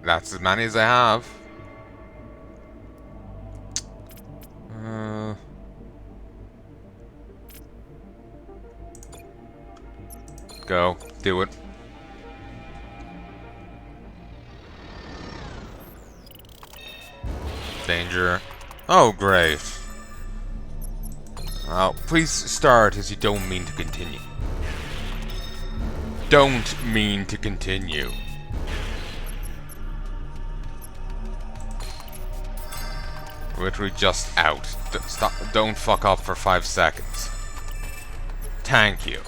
That's as many as I have. Go. Do it. Danger. Oh, great. Please start as you don't mean to continue. Don't mean to continue. Literally just out. Stop. Don't fuck up for 5 seconds. Thank you.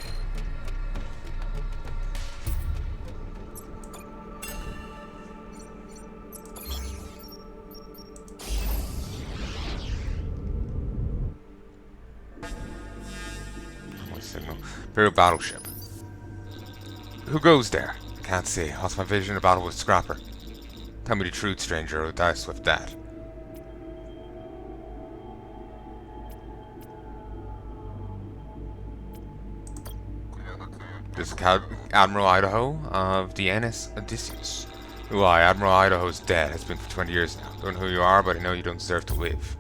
Signal. Imperial battleship. Who goes there? Can't see. Lost my vision in a battle with Scrapper. Tell me the truth, stranger, or I'll die a swift death. This is Admiral Idaho of the NS Odysseus. Who I, Admiral Idaho's dead. Has been for 20 years now. Don't know who you are, but I know you don't deserve to live.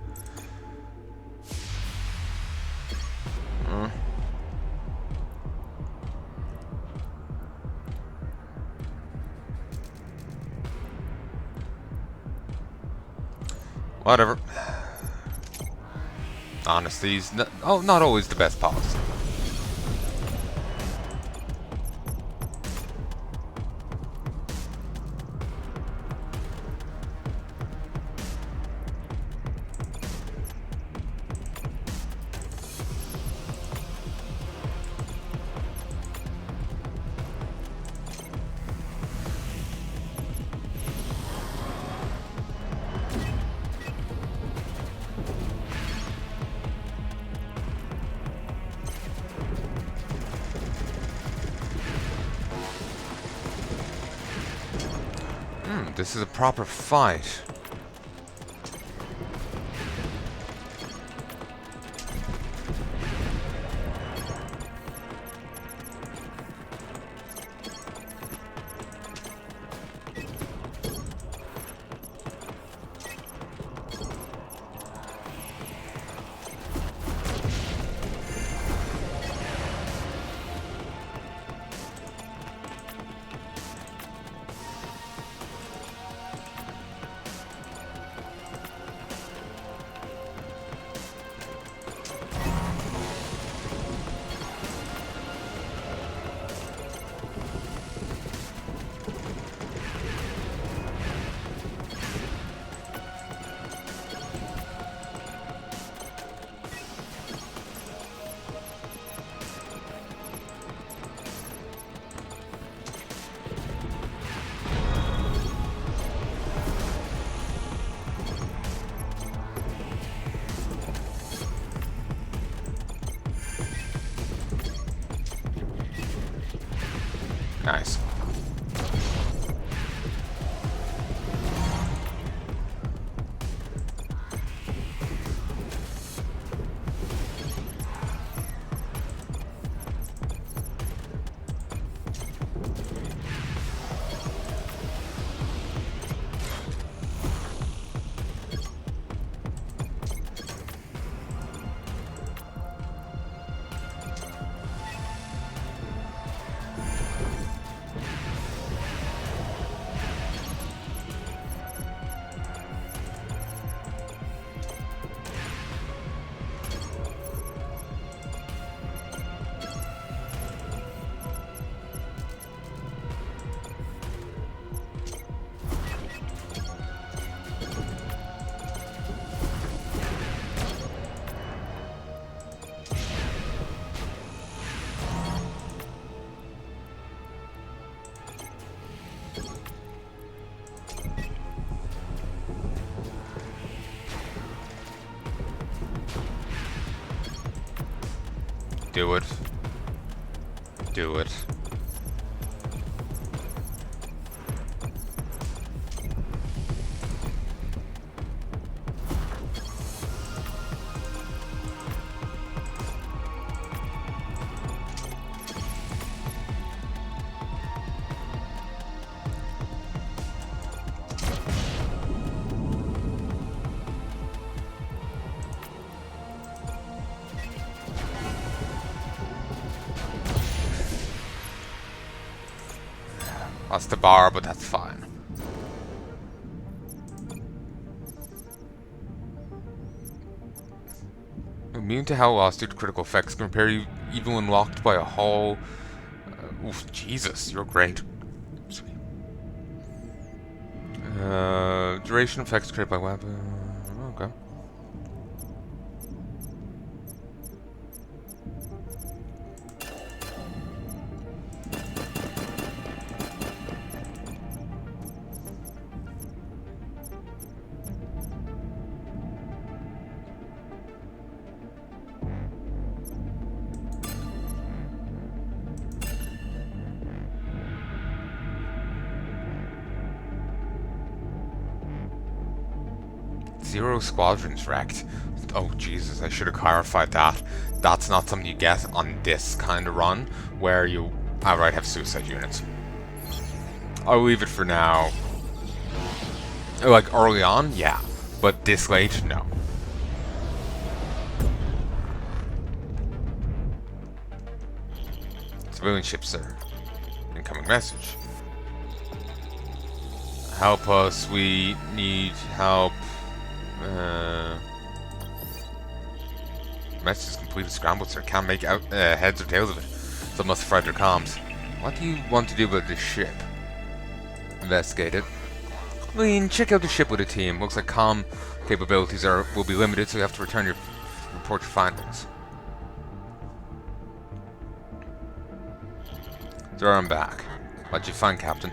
Whatever. Honesty's not always the best policy. This is a proper fight. Nice. Do it. Do it. Cost a bar, but that's fine. Immune to hell loss due to critical effects can repair you even when locked by a hull. Oof, Jesus, you're great. Duration effects created by weapon. Okay. Zero squadrons wrecked. Oh Jesus, I should have clarified that. That's not something you get on this kind of run, where you outright have suicide units. I'll leave it for now. Like early on, yeah. But this late, no. Civilian ship, sir. Incoming message. Help us, we need help. Message is completely scrambled, sir. Can't make out heads or tails of it. So must have fried their comms. What do you want to do about this ship? Investigate it. I mean, check out the ship with a team. Looks like comm capabilities will be limited, so you have to report your findings. Sir, I'm back. What'd you find, Captain?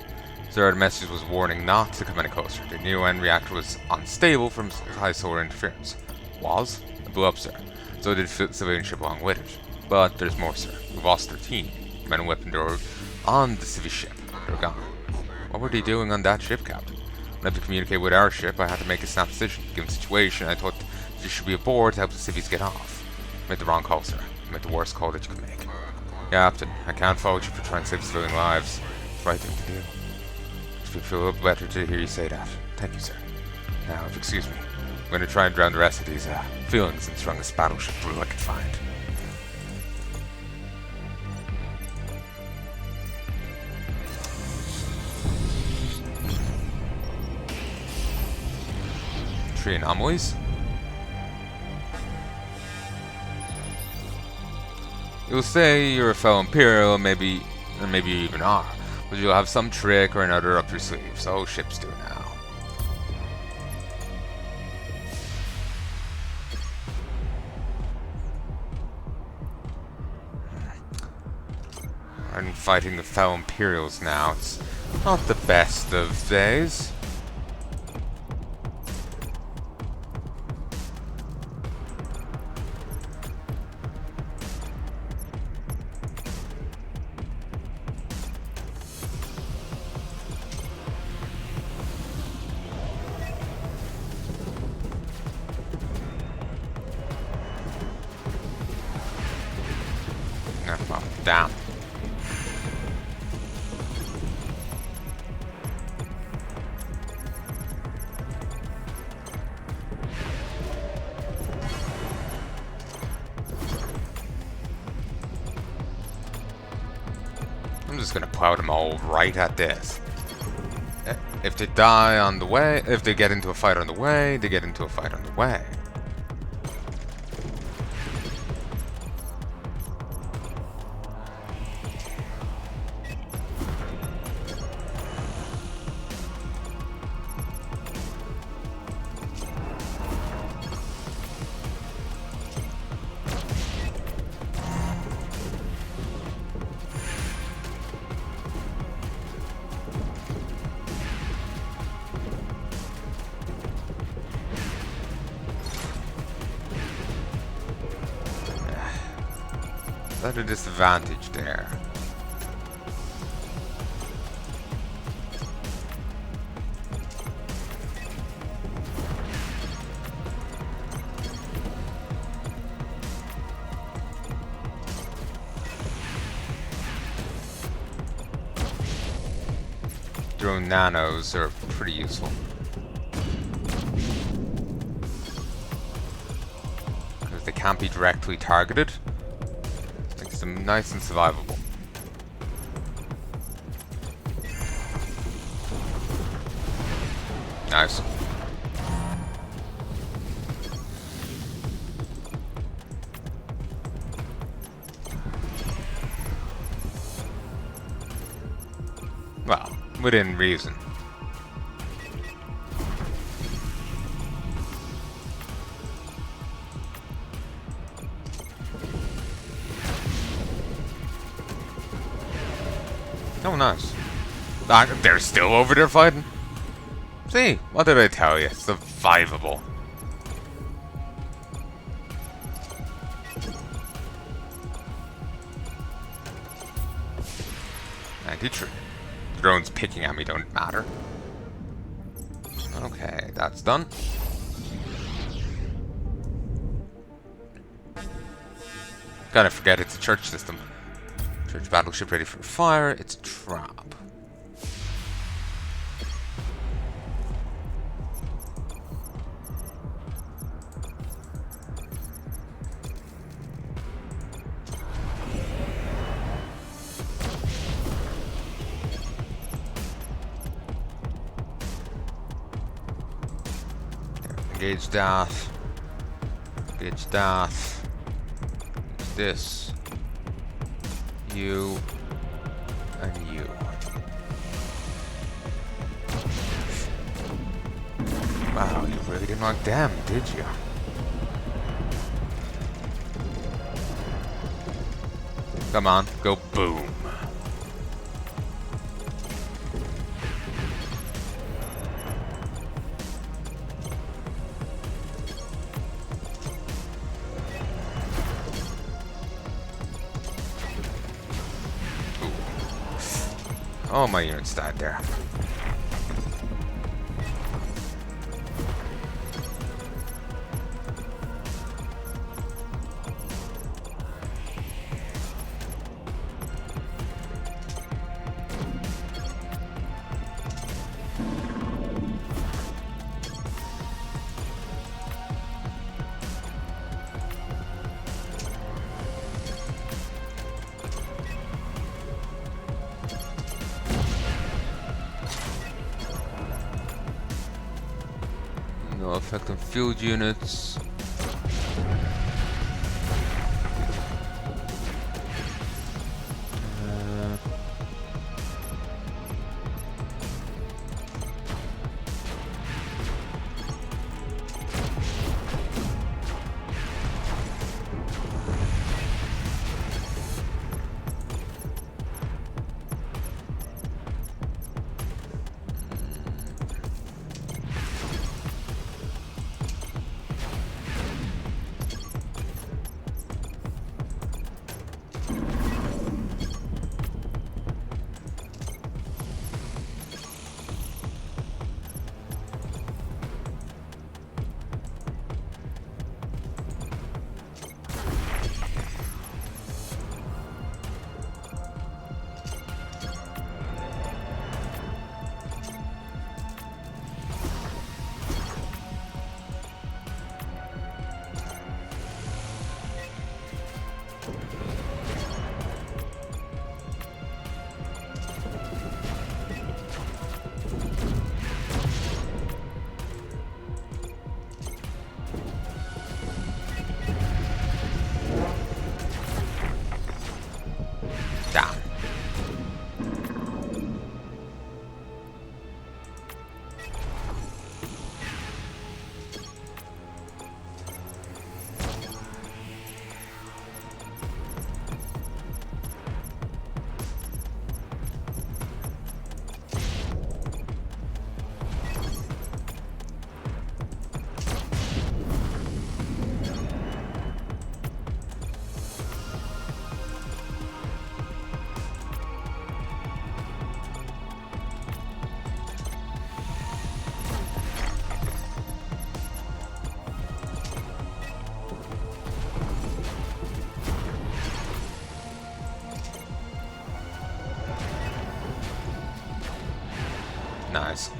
Sir, the message was warning not to come any closer. The UN reactor was unstable from high solar interference. Was? It blew up, sir. So did the civilian ship along with it. But there's more, sir. We've lost 13. Men and weapons are on the civvy ship. They're gone. What were they doing on that ship, Captain? When I had to communicate with our ship, I had to make a snap decision. Given the situation, I thought you should be aboard to help the civvies get off. I made the wrong call, sir. I made the worst call that you could make. Captain, I can't fault you for trying to save civilian lives. It's the right thing to do. It would feel a little better to hear you say that. Thank you, sir. Now, if you excuse me, I'm going to try and drown the rest of these feelings in the strongest battleship brew I can find. Tree anomalies? You'll say you're a fellow Imperial, maybe you even are. But you'll have some trick or another up your sleeve, so ships do now. I'm fighting the fellow Imperials now. It's not the best of days. Well, damn. I'm just gonna plow them all right at this. If they die on the way, if they get into a fight on the way, they get into a fight on the way. At a disadvantage there. Drone nanos are pretty useful. Because they can't be directly targeted. Nice and survivable. Nice. Well, within reason. Oh, nice. They're still over there fighting? See, what did I tell you? Survivable. True. Drones picking at me don't matter. Okay, that's done. Gotta forget it's a church system. Church battleship ready for fire. It's a trap. Engage that. Engage that. Engage this. You. And you. Wow, you really didn't like them, did you? Come on, go boom. Oh, my units died there. No effect on field units. Nice.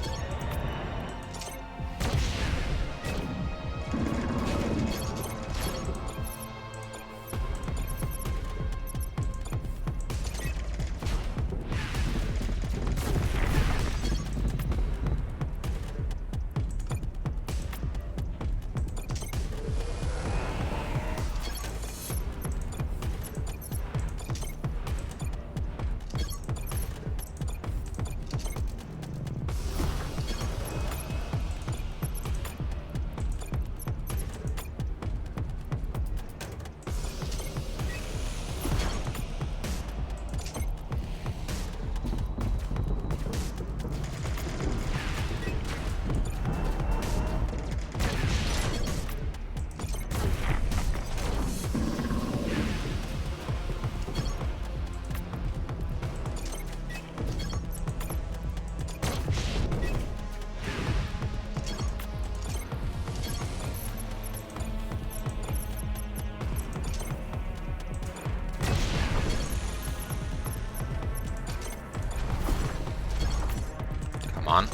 Come on.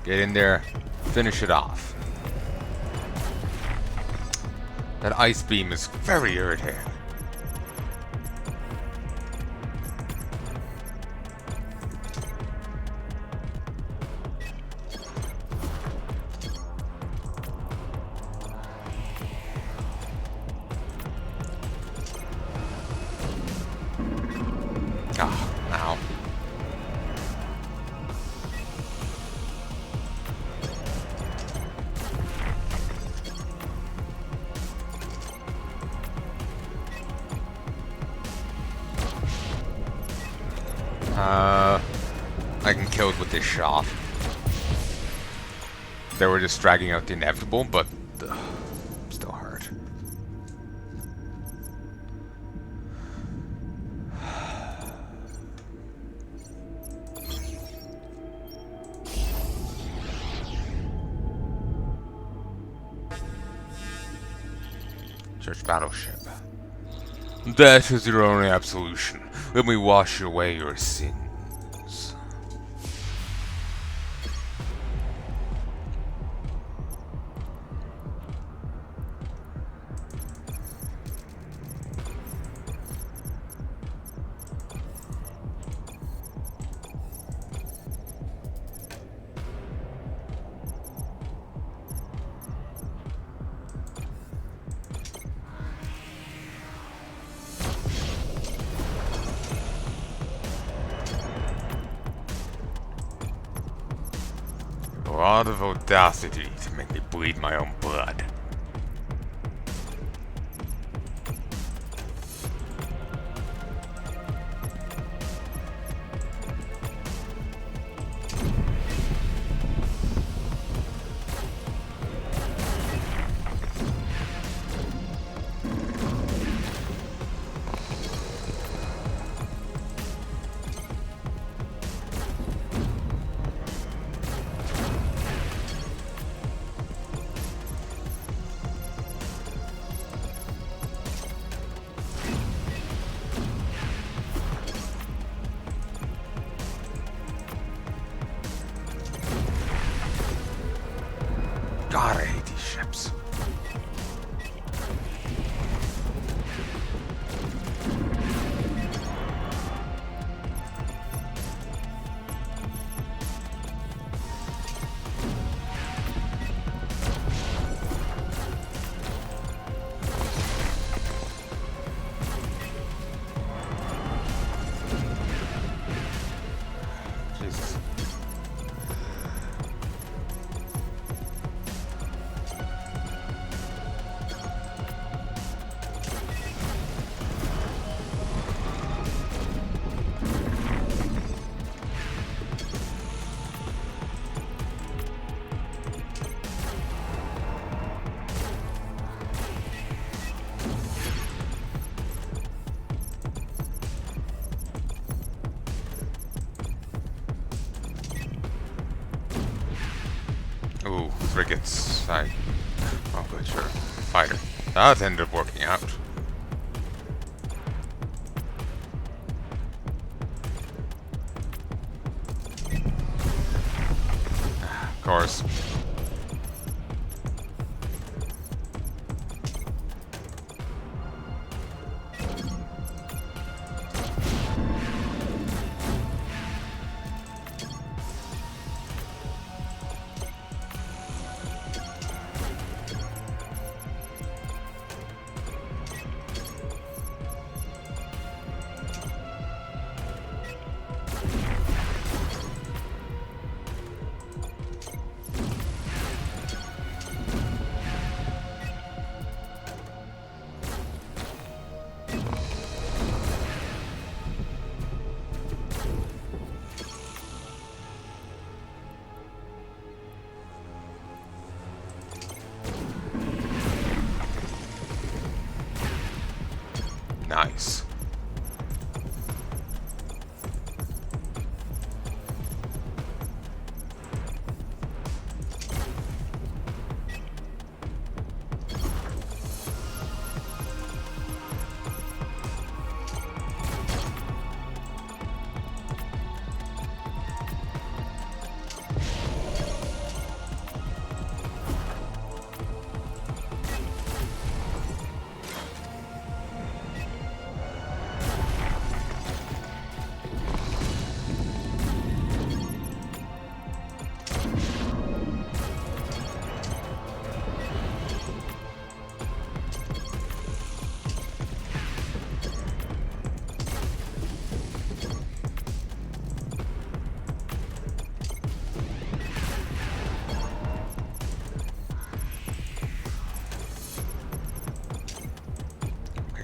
Get in there. Finish it off. That ice beam is very irritating. Ow. I can kill it with this shot. They were just dragging out the inevitable, but still hurt. Church battleship. That is your only absolution. Let me wash away your sins. A lot of audacity to make me bleed my own blood. God, I hate these ships. Jesus. Ooh, frigates. Oh, good, sure. Fighter. That ended up working out. Of course.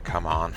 Come on.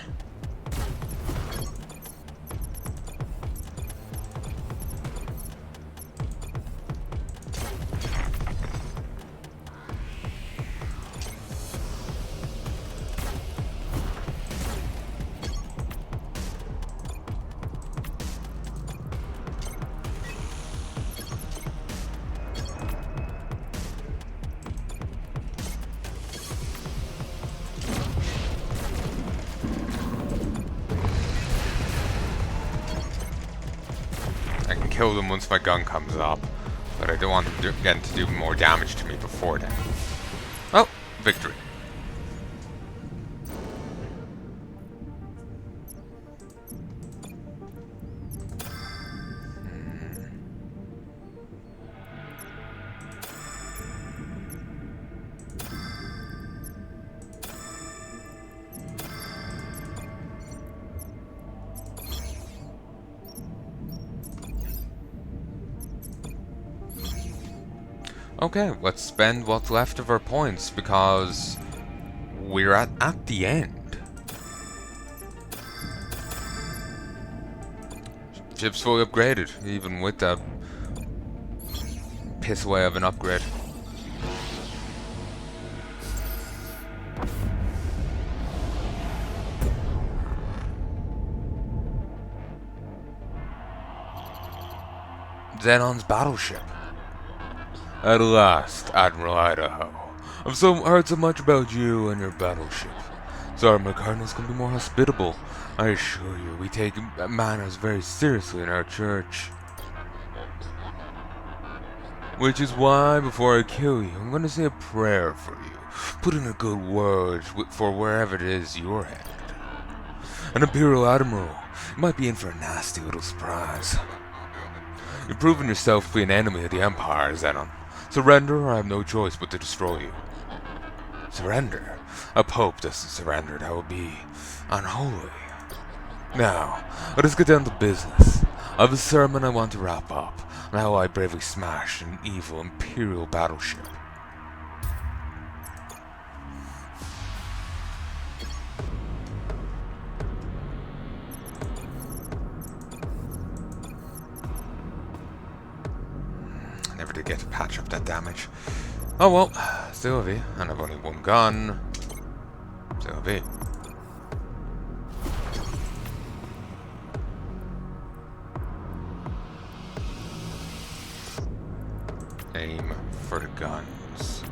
I can kill them once my gun comes up, but I don't want them getting to do more damage to me before then. Oh, victory. Okay, let's spend what's left of our points because we're at the end. Ship's fully upgraded, even with that piss away of an upgrade. Zenon's battleship. At last, Admiral Idaho. I've heard so much about you and your battleship. Sorry, my cardinals can be more hospitable. I assure you, we take manners very seriously in our church. Which is why, before I kill you, I'm going to say a prayer for you. Put in a good word for wherever it is you're headed. An Imperial Admiral, you might be in for a nasty little surprise. You've proven yourself to be an enemy of the Empire, Zenon. Surrender, or I have no choice but to destroy you. Surrender? A pope doesn't surrender, that would be unholy. Now, let us get down to business. I have a sermon I want to wrap up, on how I bravely smashed an evil Imperial battleship. Never did get to patch up that damage. Oh well, Sylvie, and I've only one gun. Sylvie. Aim for the guns.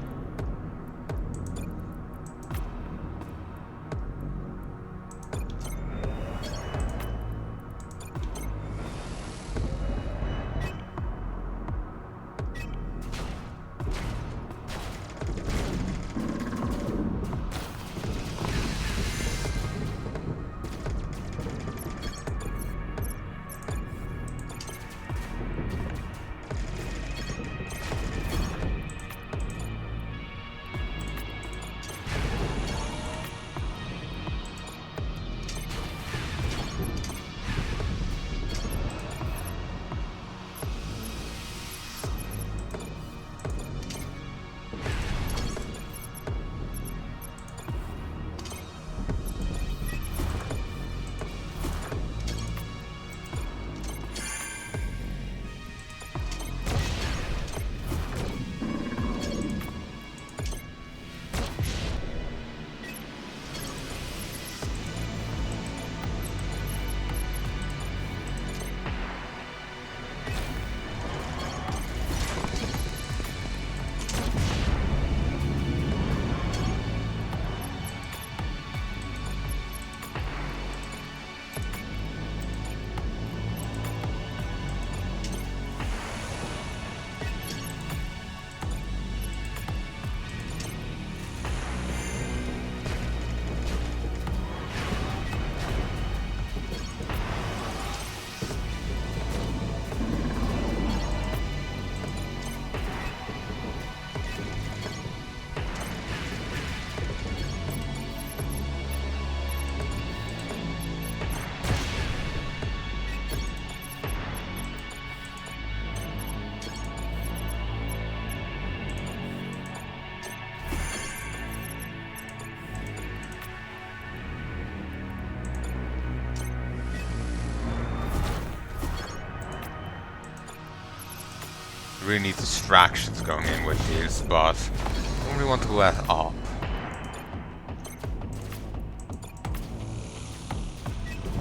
really need distractions going in with these, but I don't really want to let up.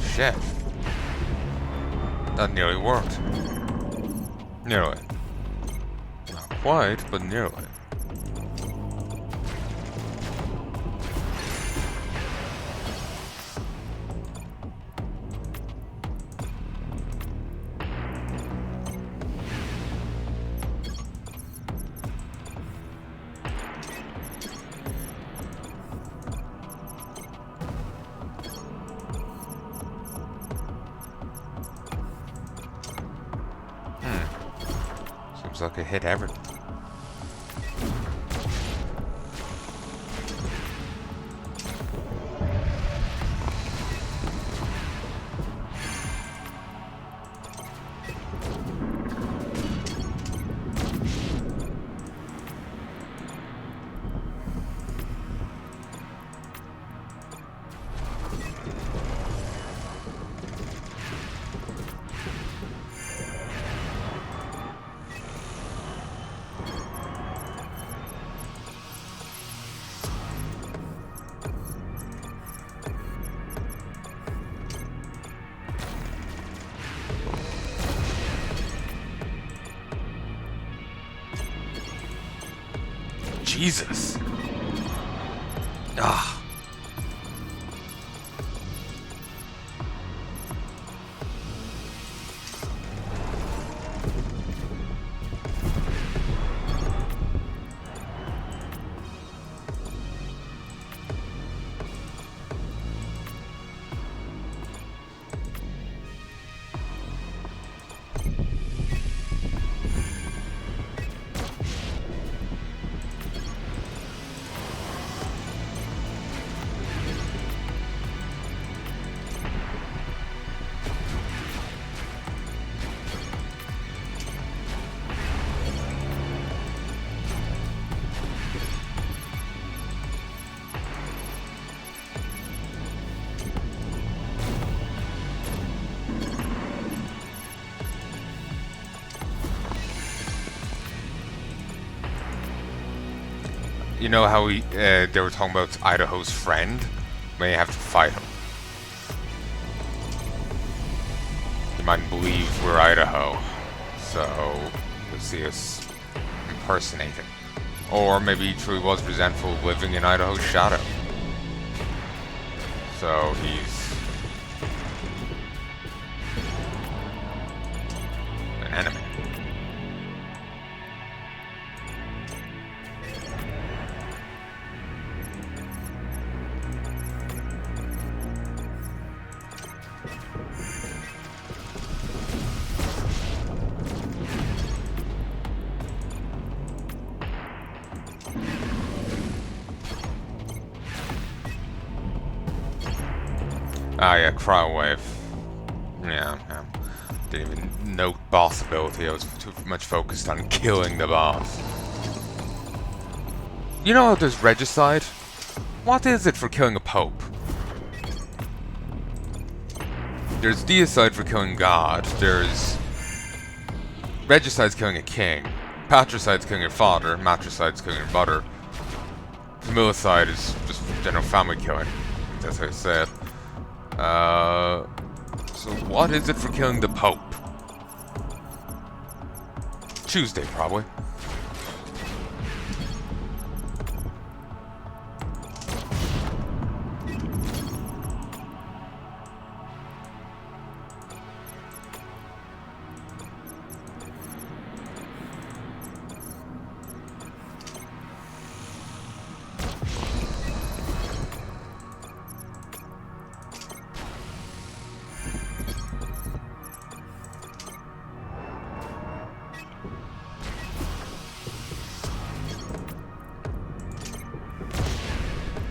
Shit. That nearly worked. Nearly. Not quite, but nearly. Seems like it hit everything. Jesus. Ah. You know how they were talking about Idaho's friend? May have to fight him. He mightn't believe we're Idaho, so you'll see us impersonate him. Or maybe he truly was resentful of living in Idaho's shadow. So he's an enemy. Ah, yeah, cryo wave. Yeah. Didn't even note boss ability. I was too much focused on killing the boss. You know how there's regicide? What is it for killing a pope? There's deicide for killing God. There's regicide's killing a king. Patricide's killing your father. Matricide's killing your mother. Familicide is just general family killing. That's how I say it. So what is it for killing the Pope? Tuesday, probably.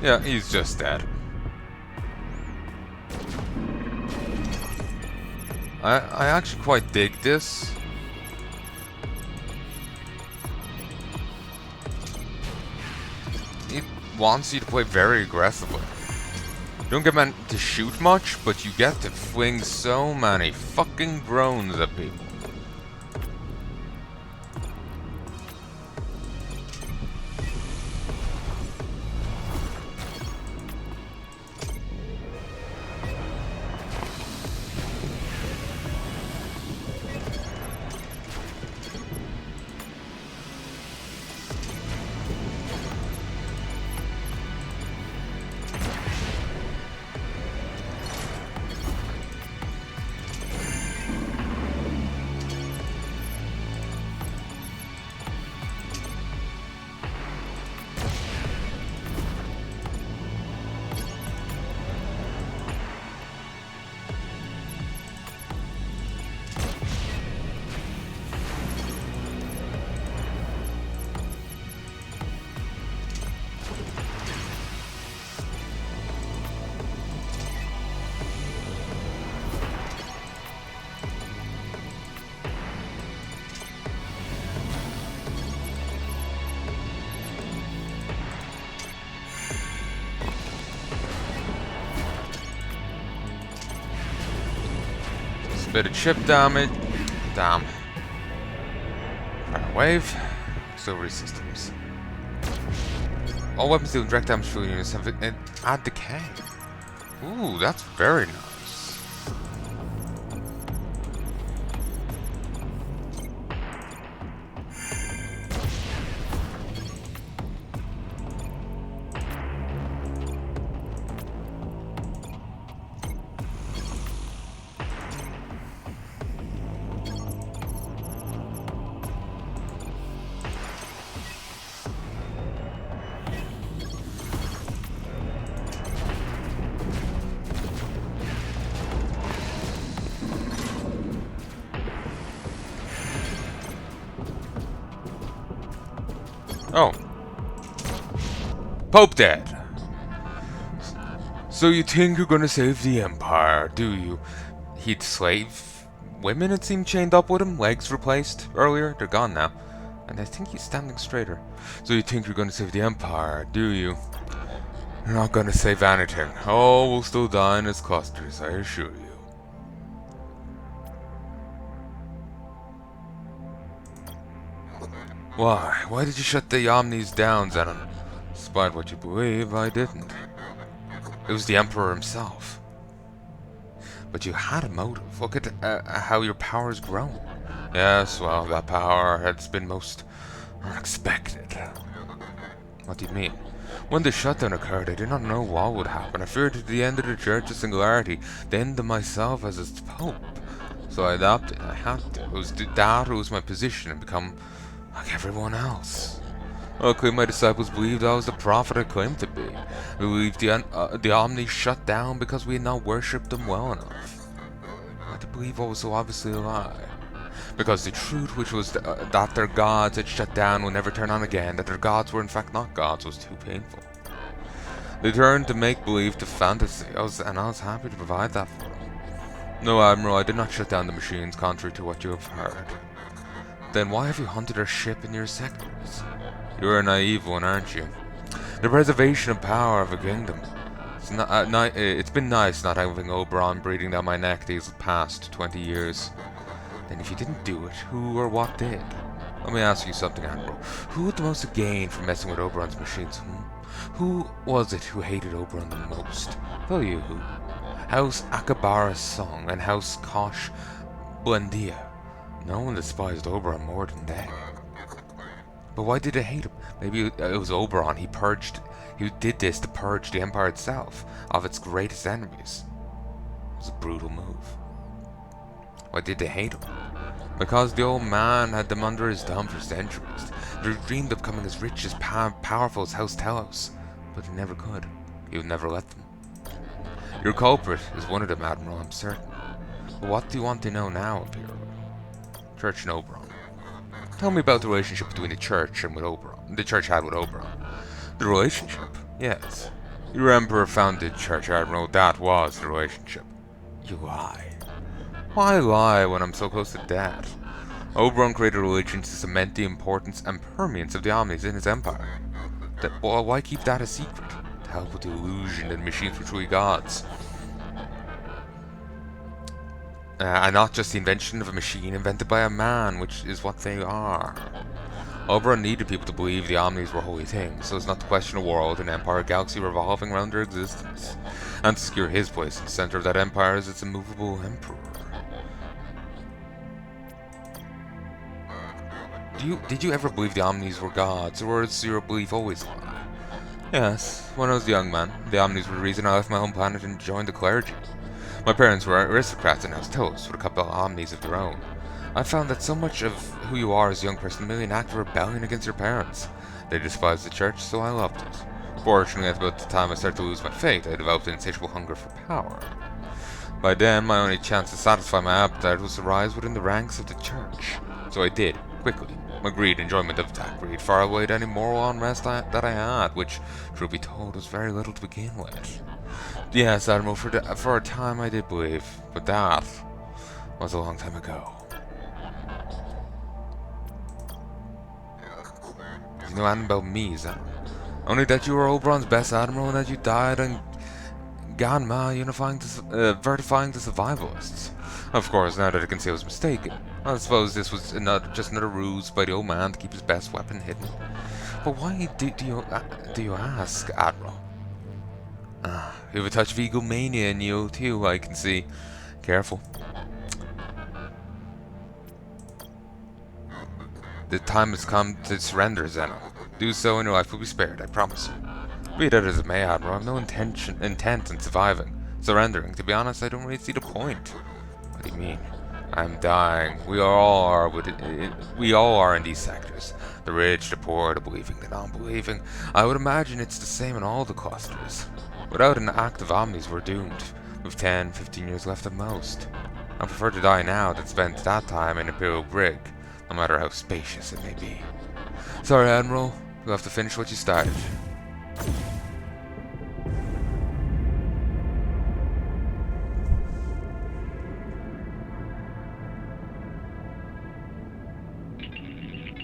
Yeah, he's just dead. I actually quite dig this. It wants you to play very aggressively. You don't get meant to shoot much, but you get to fling so many fucking drones at people. Bit of chip damage. Damn. Prior wave. Auxiliary systems. All weapons deal direct damage to units have add decay. Ooh, that's very nice. Oh. Pope dead. So you think you're gonna save the Empire, do you? He'd slave women, it seemed, chained up with him, legs replaced earlier. They're gone now. And I think he's standing straighter. So you think you're gonna save the Empire, do you? You're not gonna save anything. Oh, we'll still die in its clusters, I assure you. Why? Why did you shut the Omnis down, Zenon? Despite what you believe, I didn't. It was the Emperor himself. But you had a motive. Look at how your power has grown. Yes, well, that power has been most unexpected. What do you mean? When the shutdown occurred, I did not know what would happen. I feared the end of the Church's singularity, the end of myself as its Pope. So I adopted. I had to. It was my position and become like everyone else. Luckily, my disciples believed I was the prophet I claimed to be. They believed the Omni shut down because we had not worshipped them well enough. I did believe what was so obviously a lie. Because the truth, which was that their gods had shut down, would never turn on again, that their gods were in fact not gods, was too painful. They turned to make-believe to fantasy, and I was happy to provide that for them. No, Admiral, I did not shut down the machines, contrary to what you have heard. Then why have you hunted our ship in your sectors? You're a naive one, aren't you? The preservation of power of a kingdom. It's been nice not having Oberon breathing down my neck these past 20 years. Then if you didn't do it, who or what did? Let me ask you something, Admiral. Who had the most to gain from messing with Oberon's machines? Who was it who hated Oberon the most? Tell you who. House Akabara's Song and House Kosh Blendia. No one despised Oberon more than they. But why did they hate him? Maybe it was Oberon. He did this to purge the Empire itself of its greatest enemies. It was a brutal move. Why did they hate him? Because the old man had them under his thumb for centuries. They dreamed of becoming as rich, as powerful as House Telos, but they never could. He would never let them. Your culprit is one of them, Admiral, I'm certain. But what do you want to know now, Imperial? Church and Oberon. Tell me about the relationship between the Church and with Oberon. The Church had with Oberon. The relationship? Yes. Your Emperor founded Church, Admiral. That was the relationship. You lie. Why lie when I'm so close to death? Oberon created a religion to cement the importance and permanence of the Omnis in his empire. Well, why keep that a secret? To help with the illusion that machines were truly gods. And not just the invention of a machine invented by a man, which is what they are. Oberon needed people to believe the Omnis were holy things, so as not to question a world and empire galaxy revolving around their existence, and to secure his place in the center of that empire as its immovable emperor. Did you ever believe the Omnis were gods, or was your belief always a lie? Yes, when I was a young man, the Omnis were the reason I left my home planet and joined the clergy. My parents were aristocrats in House Telos with a couple of Omnis of their own. I found that so much of who you are as a young person merely an act of rebellion against your parents. They despised the church, so I loved it. Fortunately, at about the time I started to lose my faith, I developed an insatiable hunger for power. By then, my only chance to satisfy my appetite was to rise within the ranks of the church. So I did, quickly. My greed and enjoyment of that greed far outweighed any moral unrest that I had, which, truth be told, was very little to begin with. Yes, Admiral, for a time I did believe, but that was a long time ago. You know anything about me, Zenon? Only that you were Oberon's best admiral and that you died on Ganma vertifying the survivalists. Of course, now that I can see I was mistaken. I suppose this was just another ruse by the old man to keep his best weapon hidden. But why do you ask, Admiral? Ah, you have a touch of egomania in you too, I can see. Careful. The time has come to surrender, Zenon. Do so and your life will be spared, I promise you. Be that as it may, Admiral, I have no intent in surrendering. To be honest, I don't really see the point. What do you mean? I'm dying. We all are in these sectors. The rich, the poor, the believing, the non-believing. I would imagine it's the same in all the clusters. Without an active omnis, we're doomed. With 10, 15 years left at most. I prefer to die now than spend that time in Imperial brig, no matter how spacious it may be. Sorry, Admiral. You'll have to finish what you started.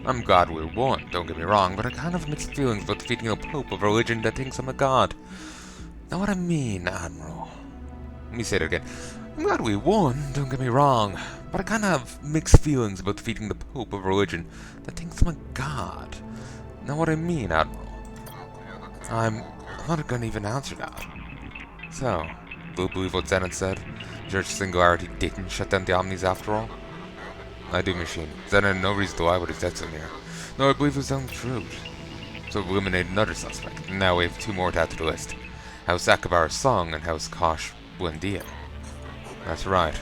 I'm glad we won, don't get me wrong, but I kind of have mixed feelings about defeating a pope of a religion that thinks I'm a god. Know what I mean, Admiral? Let me say it again. I'm glad we won, don't get me wrong, but I kind of have mixed feelings about defeating the pope of a religion that thinks I'm a god. Know what I mean, Admiral? I'm not gonna even answer that. So, do you believe what Zenon said? Church Singularity didn't shut down the Omnis after all? I do, Machine. Zenon had no reason to lie what he said so near. No, I believe it was telling the truth. So we've eliminated another suspect, and now we have 2 more to add to the list. House Akabar's Song and House Kosh Buendia. That's right.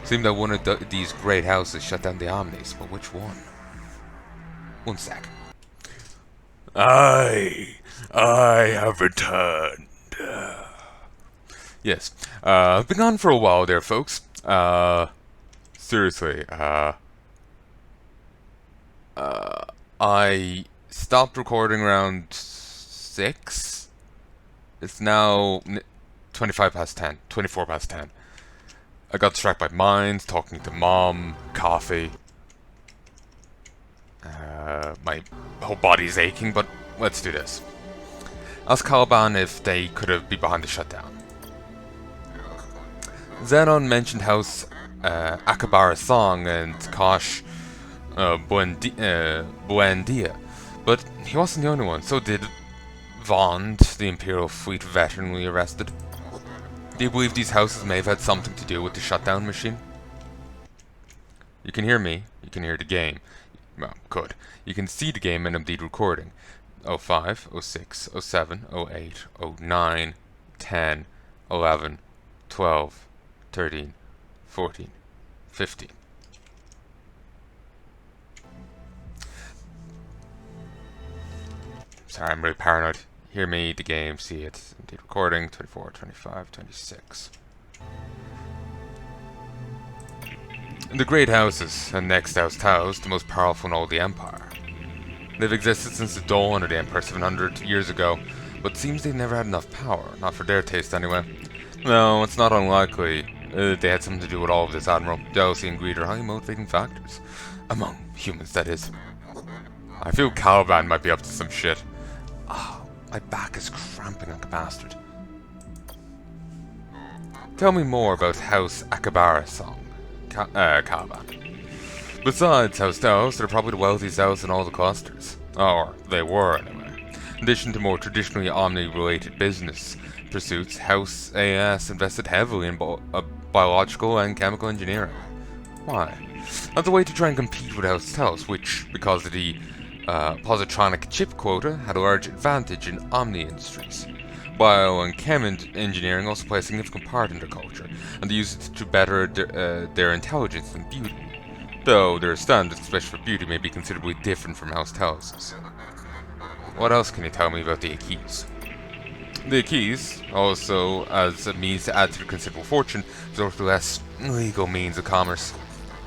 Seemed that one of these great houses shut down the Omnis, but which one? One sec. I have returned. Yes. I've been gone for a while there, folks. Seriously, I stopped recording around 6. It's now 25 past 10, 24 past 10. I got distracted by mines, talking to Mom, coffee. My whole body's aching, but let's do this. Ask Caliban if they could be behind the shutdown. Zenon mentioned House Akabara's Song and Kosh Buendia, but he wasn't the only one, so did Vond, the Imperial Fleet veteran we arrested. Do you believe these houses may have had something to do with the shutdown machine? You can hear me, you can hear the game. Well, good. You can see the game and indeed recording. 05, 06, 07, 08, 09, 10, 11, 12, 13, 14, 15. Sorry, I'm really paranoid. Hear me, the game, see it. Indeed recording, 24, 25, 26. The Great Houses, and next house Taos, the most powerful in all the Empire. They've existed since the dawn of the Empire 700 years ago, but seems they've never had enough power, not for their taste anyway. No, it's not unlikely they had something to do with all of this, Admiral. Jealousy and greed are highly motivating factors. Among humans, that is. I feel Caliban might be up to some shit. Oh, my back is cramping like a bastard. Tell me more about House Akabara's Song, Caliban. Besides House Taos, they're probably the wealthiest house in all the clusters. Or, they were anyway. In addition to more traditionally Omni-related business pursuits, House AS invested heavily in biological and chemical engineering. Why? That's a way to try and compete with House Taos, which, because of the positronic chip quota, had a large advantage in Omni industries. Bio and chem engineering also play a significant part in their culture, and they use it to better their intelligence and beauty. Though their standards, especially for beauty, may be considerably different from House Taos'. What else can you tell me about the Akis? The Akis, also as a means to add to their considerable fortune, resort to less legal means of commerce.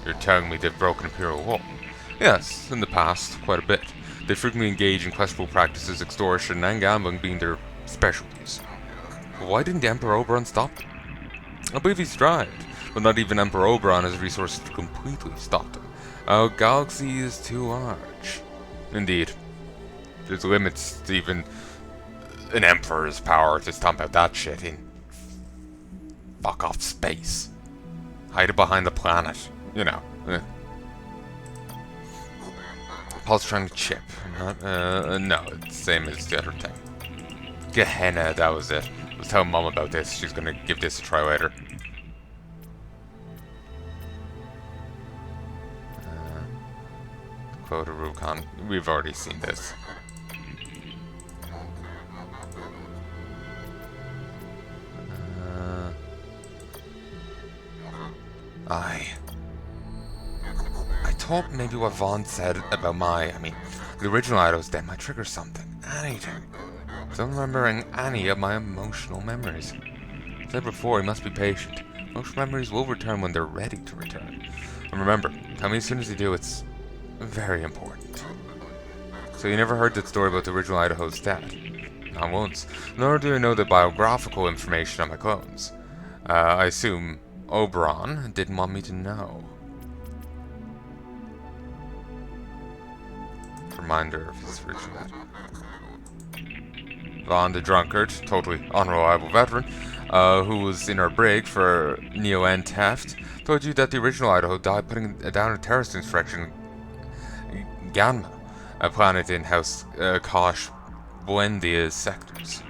You're telling me they've broken Imperial law? Yes, in the past, quite a bit. They frequently engage in questionable practices, extortion, and gambling being their specialties. Why didn't the Emperor Oberon stop them? I believe he's tried, but not even Emperor Oberon has resources to completely stop them. Our galaxy is too large. Indeed. There's limits to even an Emperor's power to stomp out that shit in fuck off space. Hide it behind the planet. You know. Paul's trying to chip. No, it's the same as the other thing. Gehenna, that was it. I was telling Mom about this. She's gonna give this a try later. Quota Rubicon. We've already seen this. I thought maybe what Vaughn said about the original Ido's dead might trigger something. Anything. Don't remembering any of my emotional memories. As I said before, you must be patient. Most memories will return when they're ready to return. And remember, tell me as soon as you do, it's very important. So you never heard that story about the original Idaho's death? Not once. Nor do you know the biographical information on my clones. I assume Oberon didn't want me to know. Reminder of his original. Vaughn the drunkard, totally unreliable veteran, who was in our brig for Neo-N theft, told you that the original Idaho died putting down a terrorist insurrection in Ganma, a planet in House Kosh Buendia's sectors.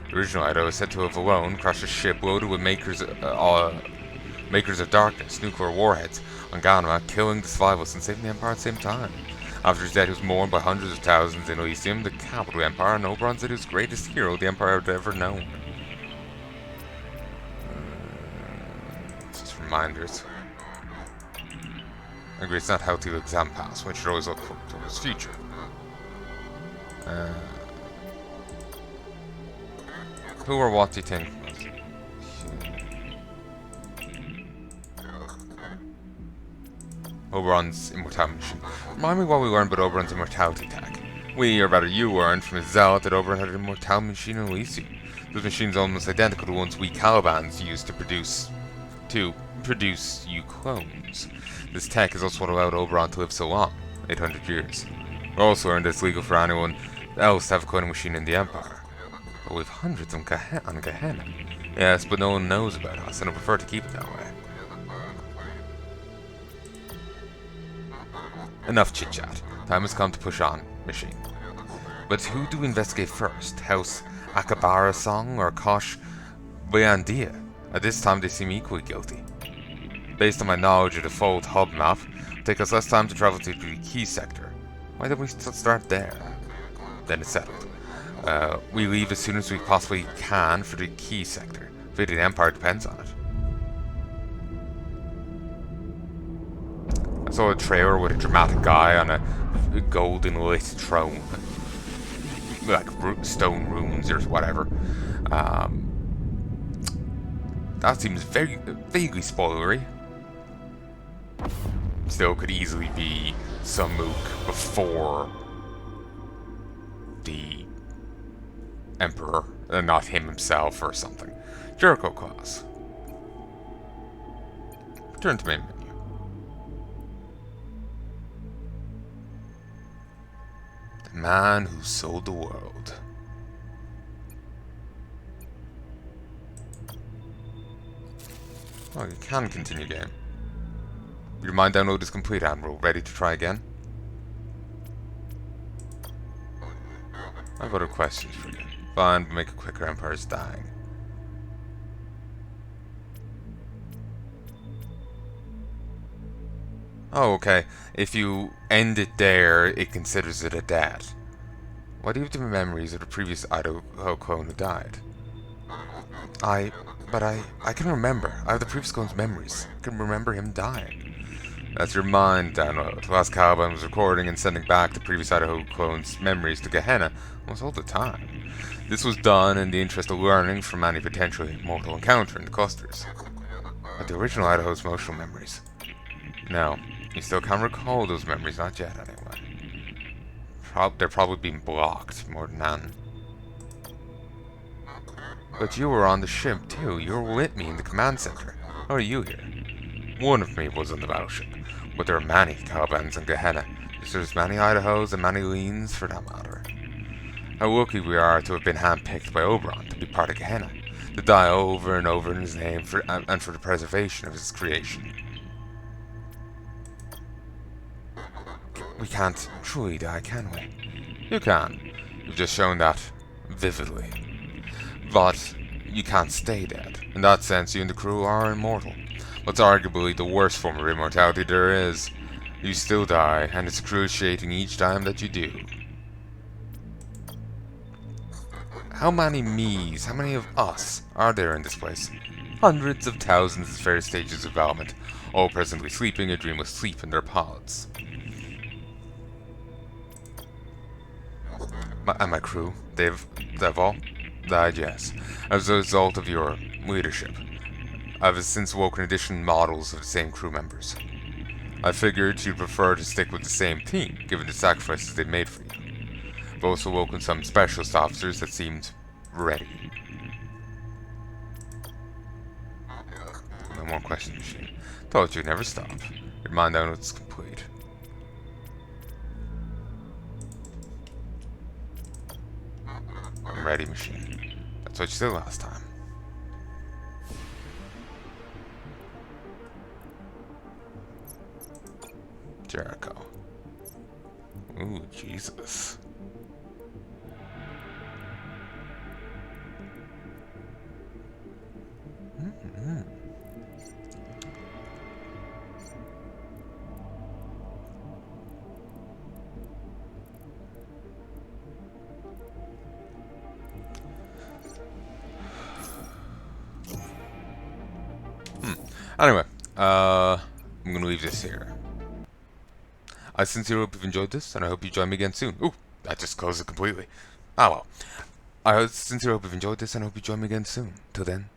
The original Idaho is said to have alone crashed a ship loaded with makers of darkness, nuclear warheads, on Ganma, killing the survivors and saving the Empire at the same time. After his death, he was mourned by hundreds of thousands in Elysium, the capital of the Empire, and Oberon said he was the greatest hero the Empire had ever known. Just reminders. I agree, it's not healthy to exam past, one should always look towards the future. Who or what do you think? Oberon's immortality machine. Remind me what we learned about Oberon's immortality tech. We, or rather you, learned from his zealot that Oberon had an immortality machine in Elysium. Those machines are almost identical to ones we Calibans used to produce you clones. This tech is also what allowed Oberon to live so long, 800 years. We also learned that it's legal for anyone else to have a cloning machine in the Empire. But we've hundreds on Gehenna. Yes, but no one knows about us, and I prefer to keep it that way. Enough chit-chat. Time has come to push on, machine. But who do we investigate first? House Akabara Song or Kosh Buendia? At this time they seem equally guilty. Based on my knowledge of the Fold hub map, it will take us less time to travel to the key sector. Why don't we start there? Then it's settled. We leave as soon as we possibly can for the key sector. Fate of the Empire depends on it. I saw a trailer with a dramatic guy on a golden lit throne. Like stone runes or whatever. That seems very vaguely spoilery. Still could easily be some mook before the Emperor, and not him himself or something. Jericho class. Return to main menu. The man who sold the world. Oh, you can continue game. Your mind download is complete, Admiral. Ready to try again? I have other questions for you. Fine, but make it quicker. Empire's dying. Oh, okay. If you end it there, it considers it a death. Why do you have the memories of the previous Idaho clone who died? I can remember. I have the previous clone's memories. I can remember him dying. That's your mind download. Last Caliban was recording and sending back the previous Idaho clone's memories to Gehenna almost all the time. This was done in the interest of learning from any potentially mortal encounter in the clusters. But the original Idaho's emotional memories. No, you still can't recall those memories, not yet anyway. They're probably being blocked more than none. But you were on the ship too. You were with me in the command center. How are you here? One of me was on the battleship, but there are many Calibans in Gehenna. There's many Idahos and many Leans for that matter. How lucky we are to have been handpicked by Oberon to be part of Gehenna. to die over and over in his name and for the preservation of his creation. We can't truly die, can we? You can. You've just shown that vividly. But you can't stay dead. In that sense, you and the crew are immortal. What's arguably the worst form of immortality there is. You still die, and it's excruciating each time that you do. How many me's, how many of us are there in this place? Hundreds of thousands at various stages of development, all presently sleeping a dreamless sleep in their pods. And my crew, they've all died, yes, as a result of your leadership. I've since woken additional models of the same crew members. I figured you'd prefer to stick with the same team, given the sacrifices they've made for you. I've also woken some specialist officers that seemed ready. No more question machine. Thought you'd never stop. Your mind download's complete. I'm ready, machine. That's what you said last time. Jericho. Ooh, Jesus. Anyway, I'm gonna leave this here. I sincerely hope you've enjoyed this, and I hope you join me again soon. Ooh, that just closed it completely. Ah well. I sincerely hope you've enjoyed this, and I hope you join me again soon. Till then.